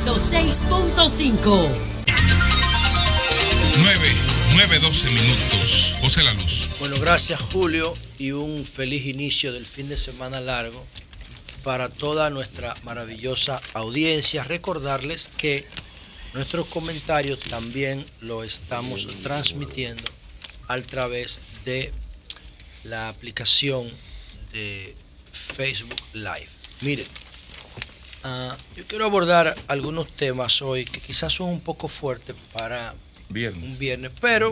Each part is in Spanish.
106.5. 9:12 minutos. José La Luz. Bueno, gracias Julio y un feliz inicio del fin de semana largo para toda nuestra maravillosa audiencia. Recordarles que nuestros comentarios también lo estamos transmitiendo a través de la aplicación de Facebook Live. Miren, yo quiero abordar algunos temas hoy que quizás son un poco fuertes para un viernes, pero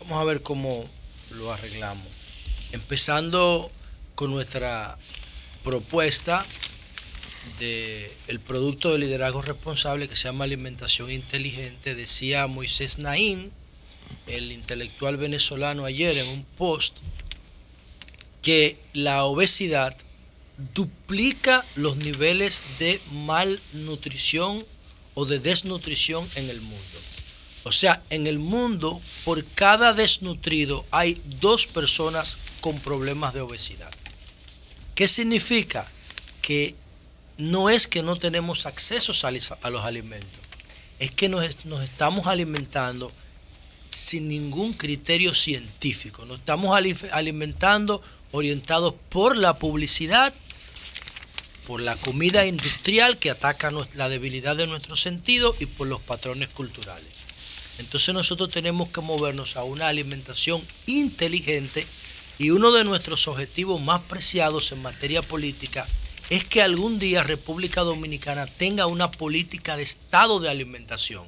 vamos a ver cómo lo arreglamos. Empezando con nuestra propuesta del producto de liderazgo responsable que se llama alimentación inteligente. Decía Moisés Naim, el intelectual venezolano, ayer en un post que la obesidad duplica los niveles de malnutrición o de desnutrición en el mundo. O sea, en el mundo, por cada desnutrido hay 2 personas con problemas de obesidad. ¿Qué significa? Que no es que no tenemos acceso a los alimentos, es que nos estamos alimentando sin ningún criterio científico. Nos estamos alimentando orientados por la publicidad, por la comida industrial que ataca la debilidad de nuestro sentido y por los patrones culturales. Entonces nosotros tenemos que movernos a una alimentación inteligente y uno de nuestros objetivos más preciados en materia política es que algún día República Dominicana tenga una política de estado de alimentación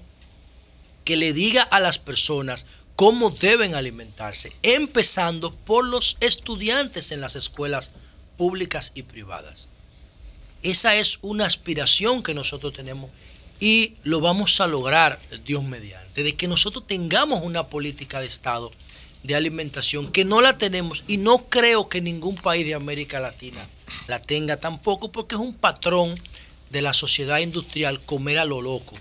que le diga a las personas cómo deben alimentarse, empezando por los estudiantes en las escuelas públicas y privadas. Esa es una aspiración que nosotros tenemos y lo vamos a lograr, Dios mediante, de que nosotros tengamos una política de Estado de alimentación, que no la tenemos y no creo que ningún país de América Latina la tenga tampoco, porque es un patrón de la sociedad industrial comer a lo loco.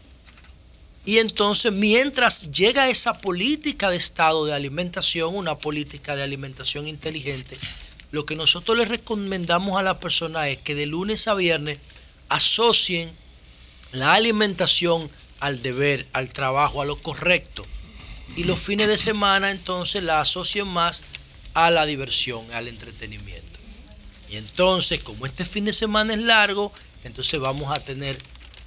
Y entonces, mientras llega esa política de Estado de alimentación, una política de alimentación inteligente, lo que nosotros les recomendamos a la persona es que de lunes a viernes asocien la alimentación al deber, al trabajo, a lo correcto. Y los fines de semana entonces la asocien más a la diversión, al entretenimiento. Y entonces, como este fin de semana es largo, entonces vamos a tener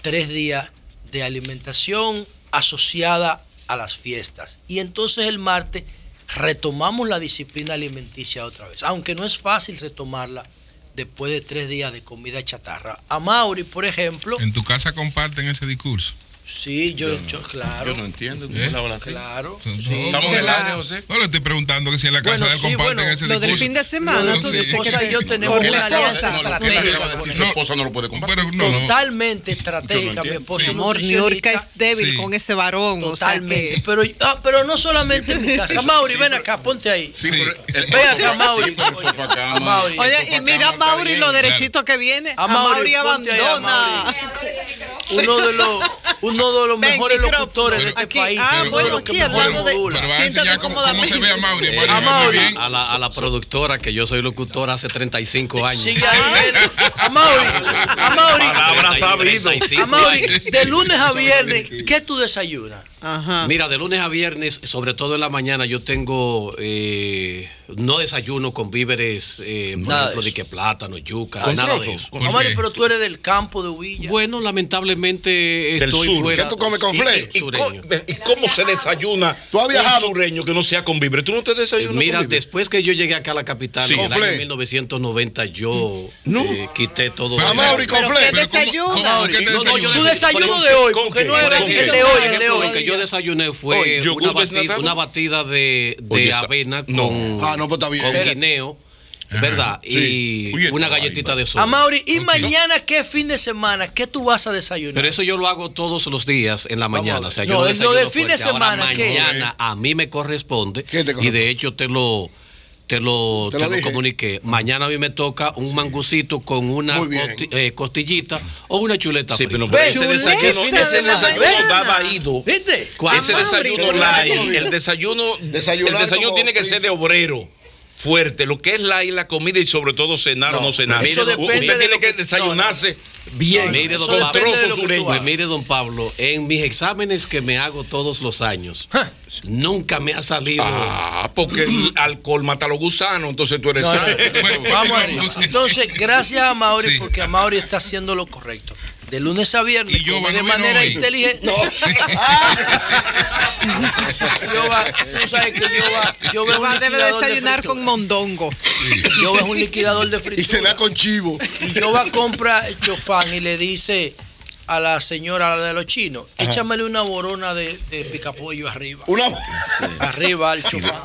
3 días de alimentación asociada a las fiestas. Y entonces el martes retomamos la disciplina alimenticia otra vez, aunque no es fácil retomarla después de 3 días de comida chatarra. A Mauri, por ejemplo... ¿En tu casa comparten ese discurso? Sí, claro. Yo no entiendo. Claro. Sí. Estamos en el aire, José. No le estoy preguntando que si en la casa de él comparten ese discurso. Lo del fin de semana, tú dices que y yo tenemos una alianza estratégica. Su esposa no lo puede compartir. Totalmente estratégica. Mi esposa amor, Niurka es débil con ese varón. Totalmente. Pero no solamente en mi casa. Mauri, ven acá, ponte ahí. Ven acá, Mauri. Oye, y mira a Mauri lo derechito que viene. A Mauri abandona. Uno de los mejores locutores de este país. Bueno, aquí al lado de... Pero va a enseñar cómo se ve a Mauri. A la productora, que yo soy locutor hace 35 años. Sigue ahí, a Mauri, de lunes a viernes, ¿qué tú desayunas? Ajá. Mira, de lunes a viernes, sobre todo en la mañana, yo tengo, no desayuno con víveres, por ejemplo, de que plátano, yuca, nada de eso. Mauri, pero tú eres del campo de Uvilla. Bueno, lamentablemente estoy fuera. ¿Qué tú comes con fle? ¿Y cómo se desayuna? ¿Tú has viajado? Un sureño que no sea con víveres. ¿Tú no te desayunas? Mira, después que yo llegué acá a la capital, en el año 1990, yo quité todo. Mauri, con fle. ¿Qué desayuno? Tu desayuno de hoy, porque no era el de hoy, el de hoy. Lo que yo desayuné fue una batida de avena con guineo, ¿verdad? Y una galletita de soja. Mauri, ¿y mañana qué fin de semana? ¿Qué tú vas a desayunar? Pero eso yo lo hago todos los días en la mañana. O sea, yo no, lo de fin de semana, ahora, mañana a mí me corresponde. Y de hecho te lo comuniqué. Mañana a mí me toca un mangucito con una costillita o una chuleta frita. Pero ese desayuno daba ido. ¿Viste? Ese desayuno light, el desayuno tiene que ser de obrero. fuerte, lo que es la comida y sobre todo cenar o no cenar. Eso depende. Usted tiene que desayunarse bien. Mire, don Pablo, en mis exámenes que me hago todos los años, nunca me ha salido. Porque el alcohol mata a los gusanos, entonces tú eres sano. Vamos arriba. Entonces, gracias a Mauri, porque a Mauri está haciendo lo correcto. De lunes a viernes, y yo de manera inteligente. No. Tú sabes que yo veo un debe desayunar con mondongo. Yo veo un liquidador de fritura. Y cenar con chivo. Y yo va a comprar chofán y le dice a la señora de los chinos, échamele una borona de picapollo arriba. Arriba al chofán.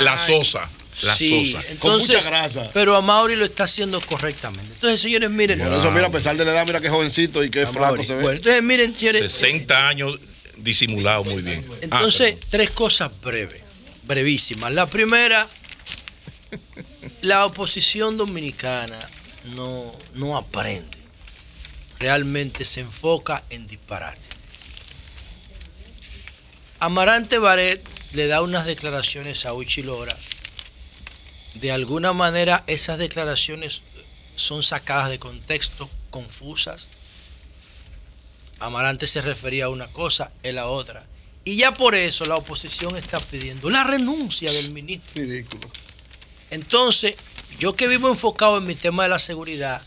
La sosa. Entonces, con mucha grasa. Pero a Mauri lo está haciendo correctamente. Entonces, señores, miren. Por eso, mira, a pesar de la edad, mira qué jovencito y qué flaco se ve. Bueno, entonces, miren, señores. 60 años disimulado muy bien. Entonces, tres cosas brevísimas. La primera, la oposición dominicana no aprende. Realmente se enfoca en disparate. Amarante Baret le da unas declaraciones a Uchi Lora. De alguna manera esas declaraciones son sacadas de contexto, confusas. Amarante se refería a una cosa, él a otra. Y ya por eso la oposición está pidiendo la renuncia del ministro. Ridículo. Entonces, yo que vivo enfocado en mi tema de la seguridad,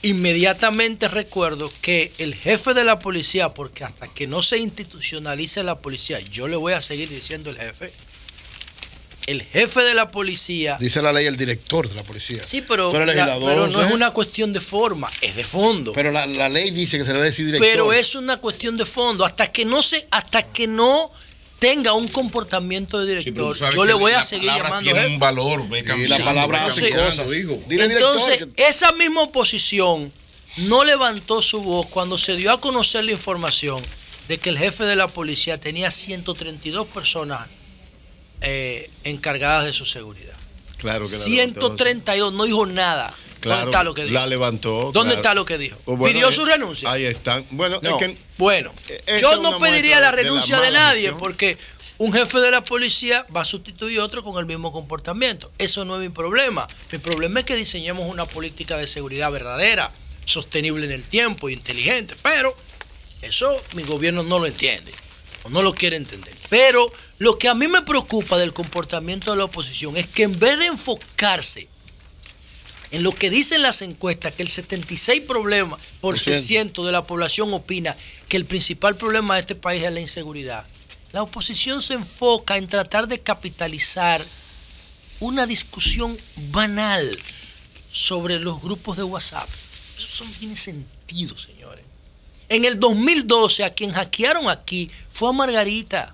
inmediatamente recuerdo que el jefe de la policía, porque hasta que no se institucionalice la policía, yo le voy a seguir diciendo el jefe de la policía. Dice la ley el director de la policía. Sí, pero no es una cuestión de forma, es de fondo. Pero la ley dice que se le debe decir director. Pero es una cuestión de fondo. Hasta que no tenga un comportamiento de director, yo le voy a seguir llamando tiene jefe. Un valor, y la palabra hace cosas. Entonces, esa misma oposición no levantó su voz cuando se dio a conocer la información de que el jefe de la policía tenía 132 personas encargadas de su seguridad. Claro que 132, no dijo nada. Claro, ¿dónde está lo que dijo? La levantó. ¿Dónde está lo que dijo? Bueno, ¿Pidió su renuncia? Ahí están. Bueno, no. es que yo no pediría la renuncia de nadie porque un jefe de la policía va a sustituir a otro con el mismo comportamiento. Eso no es mi problema. Mi problema es que diseñemos una política de seguridad verdadera, sostenible en el tiempo, inteligente. Pero eso mi gobierno no lo entiende o no lo quiere entender. Pero lo que a mí me preocupa del comportamiento de la oposición es que en vez de enfocarse en lo que dicen las encuestas, que el 76% de la población opina que el principal problema de este país es la inseguridad, la oposición se enfoca en tratar de capitalizar una discusión banal sobre los grupos de WhatsApp. Eso no tiene sentido, señores. En el 2012, a quien hackearon aquí fue a Margarita.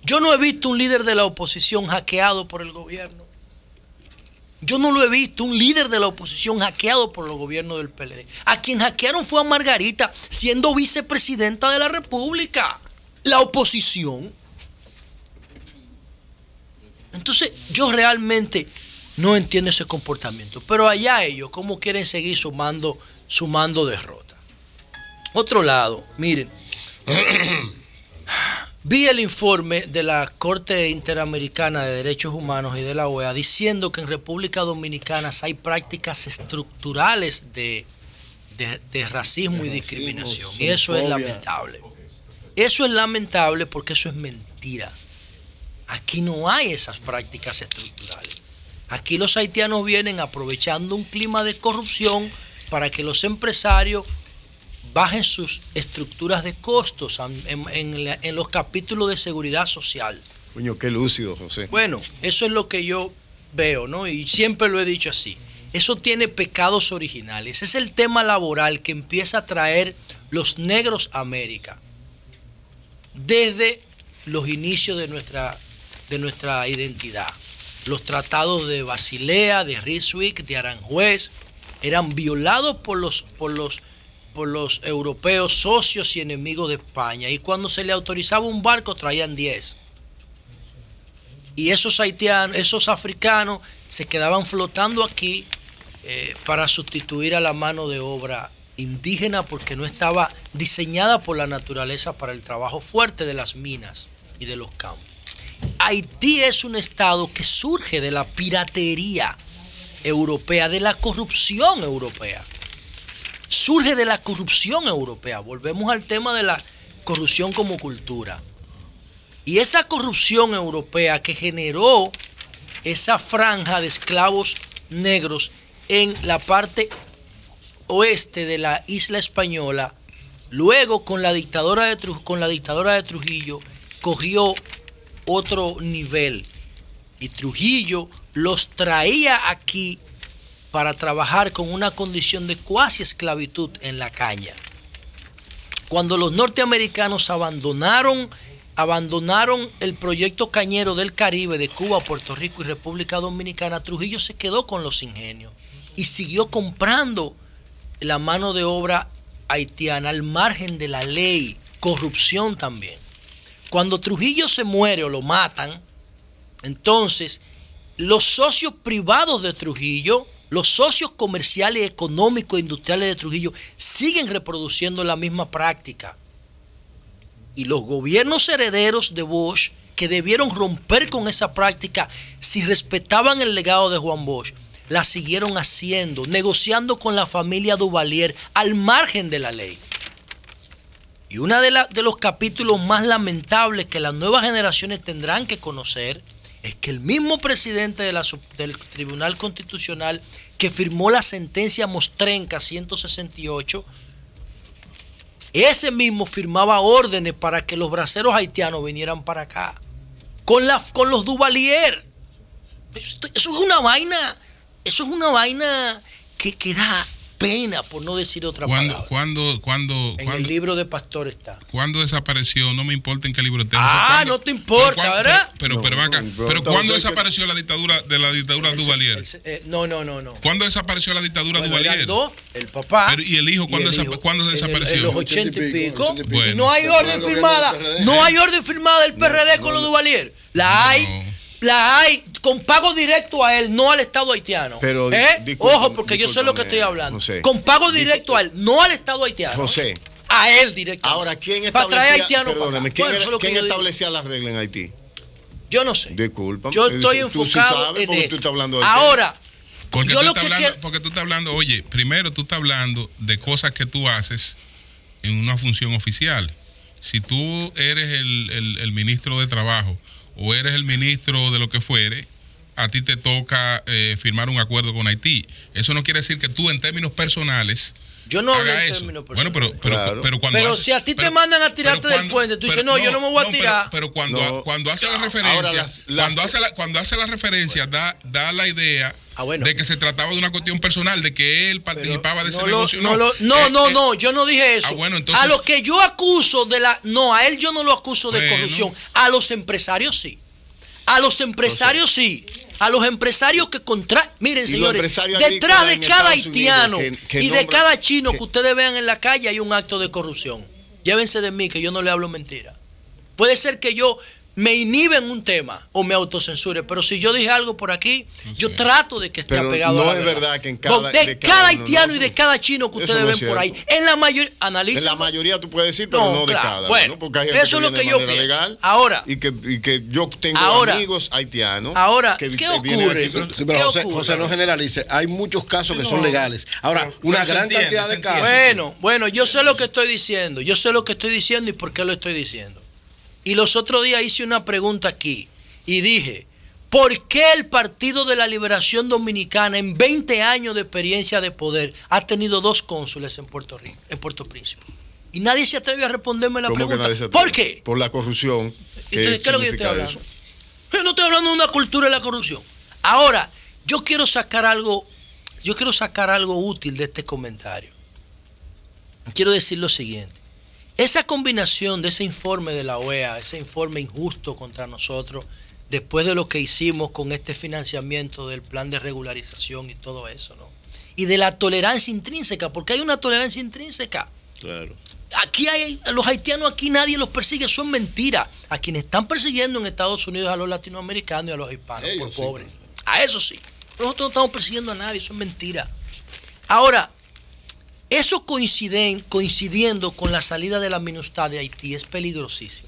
Yo no he visto un líder de la oposición hackeado por el gobierno. Yo no lo he visto, un líder de la oposición hackeado por los gobiernos del PLD. A quien hackearon fue a Margarita, siendo vicepresidenta de la República. La oposición. Entonces, yo realmente no entiendo ese comportamiento. Pero allá ellos, ¿cómo quieren seguir sumando derrotas? Otro lado, miren. Vi el informe de la Corte Interamericana de Derechos Humanos y de la OEA diciendo que en República Dominicana hay prácticas estructurales de racismo y discriminación. Y eso es lamentable. Eso es lamentable porque eso es mentira. Aquí no hay esas prácticas estructurales. Aquí los haitianos vienen aprovechando un clima de corrupción para que los empresarios bajen sus estructuras de costos en los capítulos de seguridad social. Coño, qué lúcido, José. Bueno, eso es lo que yo veo, ¿no? Y siempre lo he dicho así. Eso tiene pecados originales. Es el tema laboral que empieza a traer los negros a América desde los inicios de nuestra identidad. Los tratados de Basilea, de Rijswijk, de Aranjuez, eran violados por los europeos socios y enemigos de España. Y cuando se le autorizaba un barco, traían 10. Y esos haitianos, esos africanos, se quedaban flotando aquí para sustituir a la mano de obra indígena porque no estaba diseñada por la naturaleza para el trabajo fuerte de las minas y de los campos. Haití es un estado que surge de la piratería europea, de la corrupción europea. Surge de la corrupción europea. Volvemos al tema de la corrupción como cultura. Y esa corrupción europea que generó esa franja de esclavos negros en la parte oeste de la isla española, luego con la dictadura de Trujillo, cogió otro nivel. Y Trujillo los traía aquí para trabajar con una condición de cuasi esclavitud en la caña. Cuando los norteamericanos abandonaron el proyecto cañero del Caribe, de Cuba, Puerto Rico y República Dominicana, Trujillo se quedó con los ingenios y siguió comprando la mano de obra haitiana al margen de la ley, corrupción también. Cuando Trujillo se muere o lo matan, entonces los socios privados de Trujillo, los socios comerciales, económicos e industriales de Trujillo siguen reproduciendo la misma práctica. Y los gobiernos herederos de Bosch, que debieron romper con esa práctica si respetaban el legado de Juan Bosch, la siguieron haciendo, negociando con la familia Duvalier al margen de la ley. Y uno de los capítulos más lamentables que las nuevas generaciones tendrán que conocer es que el mismo presidente del Tribunal Constitucional que firmó la sentencia Mostrenca 168, ese mismo firmaba órdenes para que los braceros haitianos vinieran para acá, con los Duvalier. Eso es una vaina que da pena, por no decir otra palabra. En el libro de Pastor está. ¿Cuándo desapareció? No me importa en qué libro esté. No te importa, ¿verdad? Pero ¿cuándo desapareció la dictadura Duvalier? No. ¿Cuándo desapareció la dictadura Duvalier? El papá. ¿Y el hijo cuándo desapareció? En los 80 y pico. Bueno. Y no hay orden firmada. No hay orden firmada del PRD con los Duvalier. La hay con pago directo a él, no al Estado haitiano. Pero, ojo, porque yo sé lo que estoy hablando. José, con pago directo a él, no al Estado haitiano. José. A él directamente. Ahora, ¿quién establecía las reglas en Haití? Yo no sé. Disculpa. Yo estoy enfocado en esto. Tú estás hablando de ahora, porque tú estás hablando, oye, primero tú estás hablando de cosas que tú haces en una función oficial. Si tú eres el ministro de Trabajo o eres el ministro de lo que fuere, a ti te toca firmar un acuerdo con Haití. Eso no quiere decir que tú en términos personales yo no hablo en términos personales. Bueno, claro. pero si a ti te mandan a tirarte del puente, tú dices, no, yo no me voy a tirar. Pero cuando hace la referencia, cuando hace la referencia, da la idea de que se trataba de una cuestión personal, de que él participaba de ese negocio. No, yo no dije eso. Entonces, a los que yo acuso a él yo no lo acuso de corrupción. A los empresarios sí. A los empresarios sí. A los empresarios que miren, señores, detrás de cada haitiano y de cada chino que ustedes vean en la calle hay un acto de corrupción. Llévense de mí, que yo no le hablo mentira. Puede ser que yo me inhibe en un tema o me autocensure, pero si yo dije algo por aquí, yo trato de que esté apegado a la verdad. No es verdad que en cada haitiano y de cada chino que ustedes ven por ahí, en la mayoría, analicen. En la mayoría tú puedes decir, pero no de cada. Bueno, porque hay gente eso es lo que yo pienso. Legal, ahora, y que yo tengo amigos haitianos. Ahora, que ¿qué ocurre? Sí, pero José, no generalice. Hay muchos casos que son legales. Ahora, una gran cantidad de casos. Bueno, yo sé lo que estoy diciendo. Yo sé lo que estoy diciendo y por qué lo estoy diciendo. Y los otros días hice una pregunta aquí y dije, ¿por qué el Partido de la Liberación Dominicana en 20 años de experiencia de poder ha tenido 2 cónsules en Puerto Príncipe? Y nadie se atreve a responderme la pregunta. ¿Por qué? Por la corrupción. Entonces, ¿qué es lo que yo estoy hablando? Yo no estoy hablando de una cultura de la corrupción. Ahora, yo quiero sacar algo útil de este comentario. Quiero decir lo siguiente. Esa combinación de ese informe de la OEA, ese informe injusto contra nosotros, después de lo que hicimos con este financiamiento del plan de regularización y todo eso, ¿no? Y de la tolerancia intrínseca, porque hay una tolerancia intrínseca. Claro. Aquí los haitianos aquí nadie los persigue, eso es mentira. A quienes están persiguiendo en Estados Unidos a los latinoamericanos y a los hispanos, por pobres. A eso sí. Nosotros no estamos persiguiendo a nadie, eso es mentira. Ahora, eso coincidiendo con la salida de la MINUSTAH de Haití es peligrosísimo.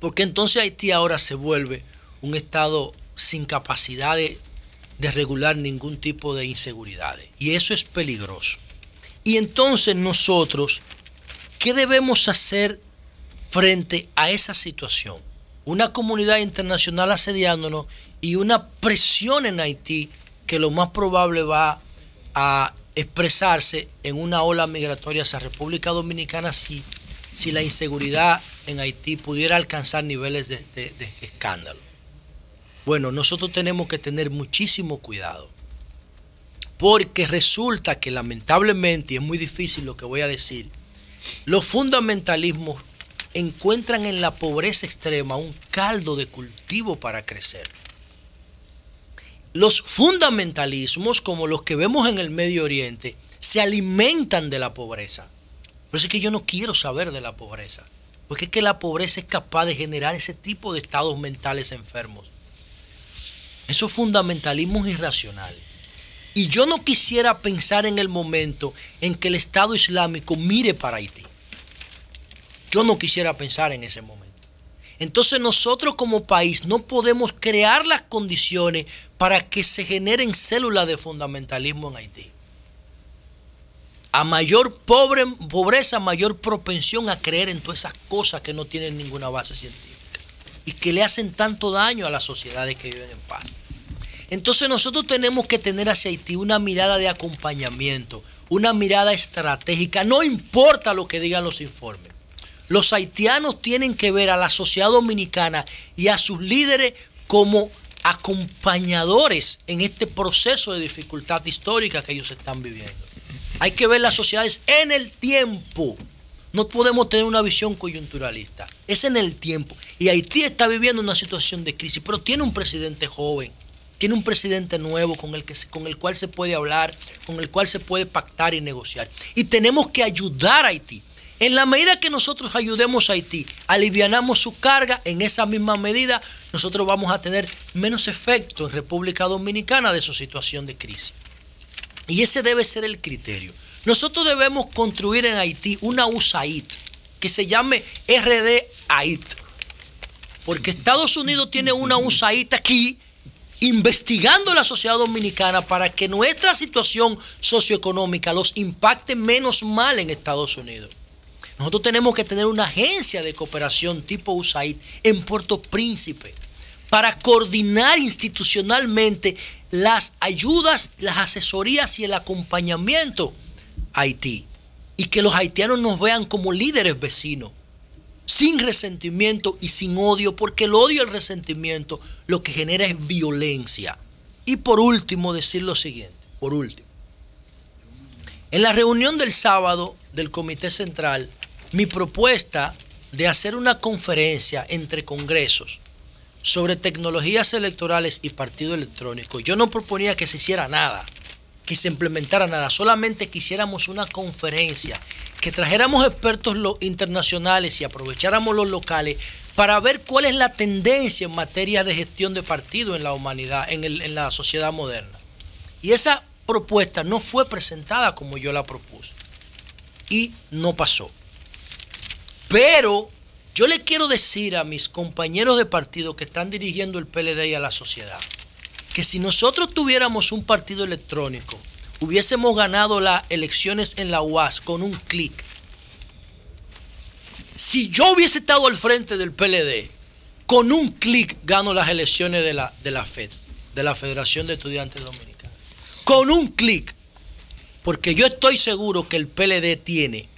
porque entonces Haití ahora se vuelve un estado sin capacidad de regular ningún tipo de inseguridades. Y eso es peligroso. Y entonces nosotros, ¿qué debemos hacer frente a esa situación? Una comunidad internacional asediándonos y una presión en Haití que lo más probable va a expresarse en una ola migratoria hacia República Dominicana si la inseguridad en Haití pudiera alcanzar niveles de escándalo. Bueno, nosotros tenemos que tener muchísimo cuidado, porque resulta que lamentablemente, y es muy difícil lo que voy a decir, los fundamentalismos encuentran en la pobreza extrema un caldo de cultivo para crecer. Los fundamentalismos, como los que vemos en el Medio Oriente, se alimentan de la pobreza. Por eso es que yo no quiero saber de la pobreza, porque es que la pobreza es capaz de generar ese tipo de estados mentales enfermos. Esos fundamentalismos irracionales. Y yo no quisiera pensar en el momento en que el Estado Islámico mire para Haití. Yo no quisiera pensar en ese momento. Entonces nosotros como país no podemos crear las condiciones para que se generen células de fundamentalismo en Haití. A mayor pobreza, mayor propensión a creer en todas esas cosas que no tienen ninguna base científica y que le hacen tanto daño a las sociedades que viven en paz. Entonces nosotros tenemos que tener hacia Haití una mirada de acompañamiento, una mirada estratégica, no importa lo que digan los informes. Los haitianos tienen que ver a la sociedad dominicana y a sus líderes como acompañadores en este proceso de dificultad histórica que ellos están viviendo. Hay que ver las sociedades en el tiempo. No podemos tener una visión coyunturalista. Es en el tiempo. Y Haití está viviendo una situación de crisis, pero tiene un presidente joven, tiene un presidente nuevo con el cual se puede hablar, con el cual se puede pactar y negociar. Y tenemos que ayudar a Haití. En la medida que nosotros ayudemos a Haití, alivianamos su carga, en esa misma medida nosotros vamos a tener menos efecto en República Dominicana de su situación de crisis. Y ese debe ser el criterio. Nosotros debemos construir en Haití una USAID que se llame RD-AID. Porque Estados Unidos tiene una USAID aquí investigando la sociedad dominicana para que nuestra situación socioeconómica los impacte menos mal en Estados Unidos. Nosotros tenemos que tener una agencia de cooperación tipo USAID en Puerto Príncipe para coordinar institucionalmente las ayudas, las asesorías y el acompañamiento a Haití. Y que los haitianos nos vean como líderes vecinos, sin resentimiento y sin odio, porque el odio y el resentimiento lo que genera es violencia. Y por último, decir lo siguiente, en la reunión del sábado del Comité Central, mi propuesta de hacer una conferencia entre congresos sobre tecnologías electorales y partido electrónico, yo no proponía que se hiciera nada, que se implementara nada, solamente que hiciéramos una conferencia, que trajéramos expertos internacionales y aprovecháramos los locales para ver cuál es la tendencia en materia de gestión de partido en la humanidad, en la sociedad moderna. Y esa propuesta no fue presentada como yo la propuse y no pasó. Pero yo le quiero decir a mis compañeros de partido que están dirigiendo el PLD y a la sociedad, que si nosotros tuviéramos un partido electrónico, hubiésemos ganado las elecciones en la UAS con un clic. Si yo hubiese estado al frente del PLD, con un clic gano las elecciones de la FED, de la Federación de Estudiantes Dominicanos. Con un clic. Porque yo estoy seguro que el PLD tiene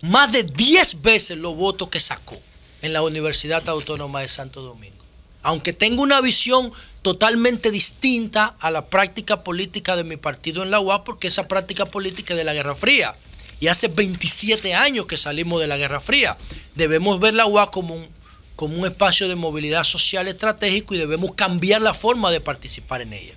más de 10 veces los votos que sacó en la Universidad Autónoma de Santo Domingo. Aunque tengo una visión totalmente distinta a la práctica política de mi partido en la UAS, porque esa práctica política es de la Guerra Fría. Y hace 27 años que salimos de la Guerra Fría. Debemos ver la UAS como un espacio de movilidad social estratégico y debemos cambiar la forma de participar en ella.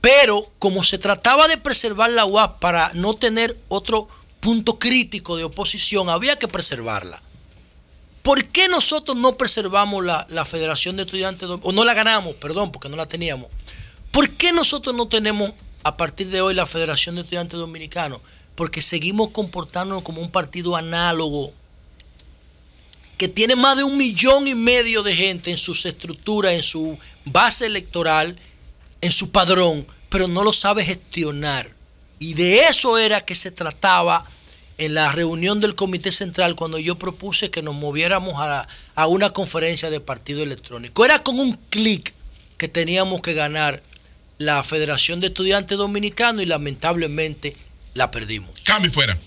Pero como se trataba de preservar la UAS para no tener otro punto crítico de oposición, había que preservarla. ¿Por qué nosotros no preservamos la Federación de Estudiantes, o no la ganamos, perdón, porque no la teníamos? ¿Por qué nosotros no tenemos a partir de hoy la Federación de Estudiantes Dominicanos? Porque seguimos comportándonos como un partido análogo. que tiene más de 1,5 millones de gente en sus estructuras, en su base electoral, en su padrón, pero no lo sabe gestionar. Y de eso era que se trataba en la reunión del Comité Central cuando yo propuse que nos moviéramos a una conferencia de partido electrónico. Era con un clic que teníamos que ganar la Federación de Estudiantes Dominicanos y lamentablemente la perdimos. Cambio fuera.